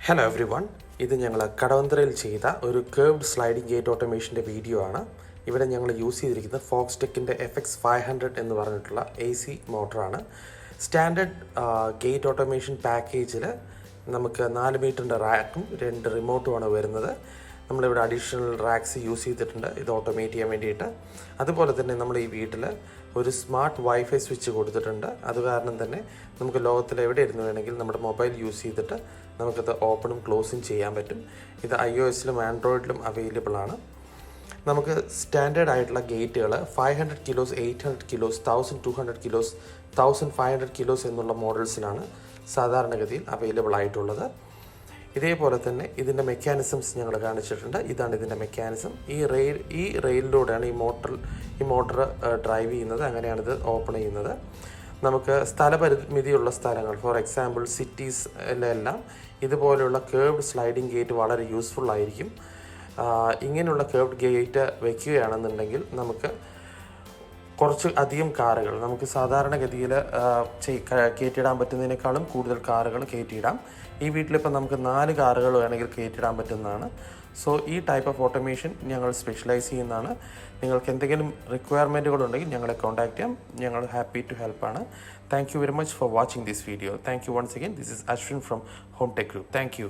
Hello every one, ഇത് ഞങ്ങൾ കടവന്ത്രയിൽ ചെയ്ത ഒരു കേർവ്ഡ് സ്ലൈഡിംഗ് ഗേറ്റ് ഓട്ടോമേഷൻ്റെ വീഡിയോ ആണ്. ഇവിടെ ഞങ്ങൾ യൂസ് ചെയ്തിരിക്കുന്നത് ഫോക്സ്റ്റെക്കിൻ്റെ FX500 എന്ന് പറഞ്ഞിട്ടുള്ള AC മോട്ടറാണ്. സ്റ്റാൻഡേർഡ് ഗേറ്റ് ഓട്ടോമേഷൻ പാക്കേജിൽ നമുക്ക് 4 മീറ്ററിൻ്റെ റാക്കും 2 റിമോട്ടുമാണ് വരുന്നത്. നമ്മളിവിടെ അഡീഷണൽ റാക്സ് യൂസ് ചെയ്തിട്ടുണ്ട് ഇത് ഓട്ടോമേറ്റ് ചെയ്യാൻ വേണ്ടിയിട്ട്. അതുപോലെ തന്നെ നമ്മൾ ഈ വീട്ടിൽ ഒരു സ്മാർട്ട് വൈഫൈ സ്വിച്ച് കൊടുത്തിട്ടുണ്ട്. അത് കാരണം തന്നെ നമുക്ക് ലോകത്തിൽ എവിടെ ഇരുന്ന് വേണമെങ്കിൽ നമ്മുടെ മൊബൈൽ യൂസ് ചെയ്തിട്ട് നമുക്കത് ഓപ്പണും ക്ലോസും ചെയ്യാൻ പറ്റും. ഇത് iOSലും ആൻഡ്രോയിഡിലും അവൈലബിൾ ആണ്. നമുക്ക് സ്റ്റാൻഡേർഡ് ആയിട്ടുള്ള ഗേറ്റുകൾ 500 കിലോസ്, 800 കിലോസ്, 1200 കിലോസ്, 1500 കിലോസ് എന്നുള്ള മോഡൽസിലാണ് സാധാരണഗതിയിൽ അവൈലബിൾ ആയിട്ടുള്ളത്. ഇതേപോലെ തന്നെ ഇതിൻ്റെ മെക്കാനിസംസ് ഞങ്ങൾ കാണിച്ചിട്ടുണ്ട്. ഇതാണ് ഇതിൻ്റെ മെക്കാനിസം. ഈ റെയിലിലൂടെയാണ് ഈ മോട്ടർ ഡ്രൈവ് ചെയ്യുന്നത്. അങ്ങനെയാണ് ഇത് ഓപ്പൺ ചെയ്യുന്നത്. നമുക്ക് സ്ഥലപരിമിതിയുള്ള സ്ഥലങ്ങൾ, ഫോർ എക്സാമ്പിൾ സിറ്റീസിലെല്ലാം ഇതുപോലെയുള്ള കേർവ്ഡ് സ്ലൈഡിംഗ് ഗേറ്റ് വളരെ യൂസ്ഫുൾ ആയിരിക്കും. ഇങ്ങനെയുള്ള കേർവ്ഡ് ഗേറ്റ് വയ്ക്കുകയാണെന്നുണ്ടെങ്കിൽ നമുക്ക് കുറച്ച് അധികം കാറുകൾ നമുക്ക് സാധാരണഗതിയിൽ കയറ്റിയിടാൻ പറ്റുന്നതിനേക്കാളും കൂടുതൽ കാറുകൾ കയറ്റിയിടാം. ഈ വീട്ടിലിപ്പോൾ നമുക്ക് 4 കാറുകൾ വേണമെങ്കിൽ കയറ്റിയിടാൻ പറ്റുന്നതാണ്. സോ ഈ ടൈപ്പ് ഓഫ് ഓട്ടോമേഷൻ ഞങ്ങൾ സ്പെഷ്യലൈസ് ചെയ്യുന്നതാണ്. നിങ്ങൾക്ക് എന്തെങ്കിലും റിക്വയർമെൻറ്റുകളുണ്ടെങ്കിൽ ഞങ്ങളെ കോൺടാക്ട് ചെയ്യാം. ഞങ്ങൾ ഹാപ്പി ടു ഹെൽപ്പാണ്. Thank you very much for watching this video. Thank you once again. This is Ashwin from home tech group. Thank U.